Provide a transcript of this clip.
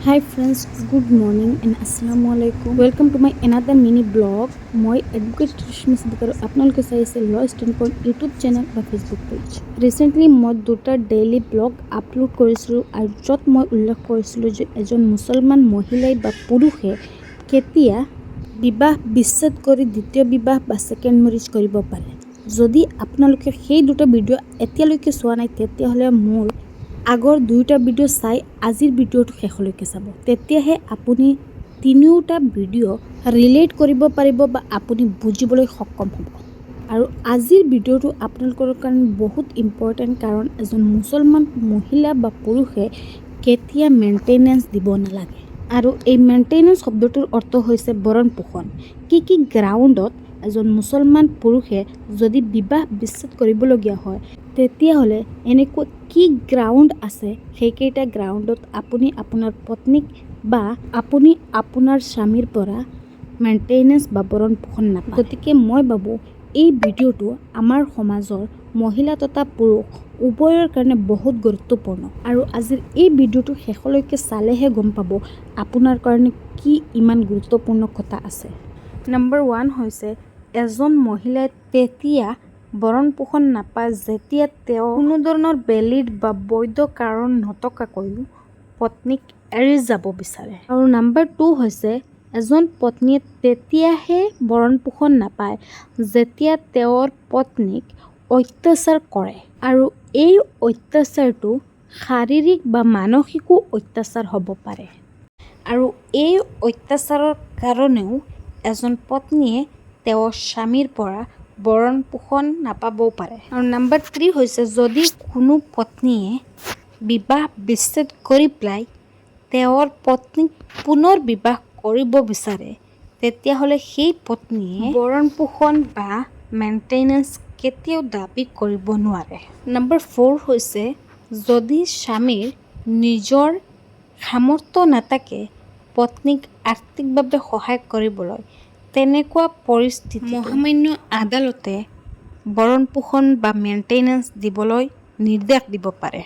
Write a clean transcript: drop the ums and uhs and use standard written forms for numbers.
Hi friends, good morning and assalamu alaikum. Welcome to my another mini blog. মই advocate ৰেশমী সিদ্দিক আৰু আপোনালোকে চাইছে ল ষ্টেণ্ডপইণ্ট ইউটিউব চেনেল বা ফেচবুক পেজ। ৰিচেণ্টলি মই দুটা ডেইলি ব্লগ আপলোড কৰিছিলোঁ আৰু য'ত মই উল্লেখ কৰিছিলোঁ যে এজন মুছলমান মহিলাই বা পুৰুষে কেতিয়া বিবাহ বিচ্ছেদ কৰি দ্বিতীয় বিবাহ বা ছেকেণ্ড মেৰিজ কৰিব পাৰে। যদি আপোনালোকে সেই দুটা ভিডিঅ' এতিয়ালৈকে চোৱা নাই তেতিয়াহ'লে মোৰ আগৰ দুয়োটা ভিডিঅ' চাই আজিৰ ভিডিঅ'টো শেষলৈকে চাব, তেতিয়াহে আপুনি তিনিওটা ভিডিঅ' ৰিলেট কৰিব পাৰিব বা আপুনি বুজিবলৈ সক্ষম হ'ব। আৰু আজিৰ ভিডিঅ'টো আপোনালোকৰ কাৰণে বহুত ইম্পৰ্টেণ্ট, কাৰণ এজন মুছলমান মহিলা বা পুৰুষে কেতিয়া মেইনটেনেঞ্চ দিব নালাগে। আৰু এই মেইনটেনেঞ্চ শব্দটোৰ অৰ্থ হৈছে ভৰণ পোষণ। কি গ্ৰাউণ্ডত এজন মুছলমান পুৰুষে যদি বিবাহ বিচ্ছেদ কৰিবলগীয়া হয়, তেতিয়াহ'লে এনেকুৱা কি গ্ৰাউণ্ড আছে, সেইকেইটা গ্ৰাউণ্ডত আপুনি আপোনাৰ পত্নীক বা আপুনি আপোনাৰ স্বামীৰ পৰা মেইনটেনেঞ্চ বা ভৰণ পোষণ নাপায়। গতিকে মই ভাবোঁ এই ভিডিঅ'টো আমাৰ সমাজৰ মহিলা তথা পুৰুষ উভয়ৰ কাৰণে বহুত গুৰুত্বপূৰ্ণ। আৰু আজিৰ এই ভিডিঅ'টো শেষলৈকে চালেহে গম পাব আপোনাৰ কাৰণে কি ইমান গুৰুত্বপূৰ্ণ কথা আছে। নম্বৰ 1 হৈছে এজন মহিলাই তেতিয়া ভৰণ পোষণ নাপায় যেতিয়া তেওঁ কোনো ধৰণৰ ভেলিড বা বৈধ কাৰণ নথকাকৈও পত্নীক এৰি যাব বিচাৰে। আৰু নম্বৰ 2 হৈছে এজন পত্নীয়ে তেতিয়াহে ভৰণ পোষণ নাপায় যেতিয়া তেওঁৰ পত্নীক অত্যাচাৰ কৰে, আৰু এই অত্যাচাৰটো শাৰীৰিক বা মানসিকো অত্যাচাৰ হ'ব পাৰে। আৰু এই অত্যাচাৰৰ কাৰণেও এজন পত্নীয়ে তেওঁৰ স্বামীৰ পৰা ভৰণ পোষণ নাপাবও পাৰে। আৰু নম্বৰ 3 হৈছে যদি কোনো পত্নীয়ে বিবাহ বিচ্ছেদ কৰি পেলাই তেওঁৰ পত্নীক পুনৰ বিবাহ কৰিব বিচাৰে, তেতিয়াহ'লে সেই পত্নীয়ে ভৰণ পোষণ বা মেইনটেনেঞ্চ কেতিয়াও দাবী কৰিব নোৱাৰে। নম্বৰ 4 হৈছে যদি স্বামীৰ নিজৰ সামৰ্থ্য নাথাকে পত্নীক আৰ্থিকভাৱে সহায় কৰিবলৈ, তেনেকুৱা পৰিস্থিতিত মহামান্য আদালতে ভৰণ পোষণ বা মেইনটেনেঞ্চ দিবলৈ নিৰ্দেশ দিব পাৰে।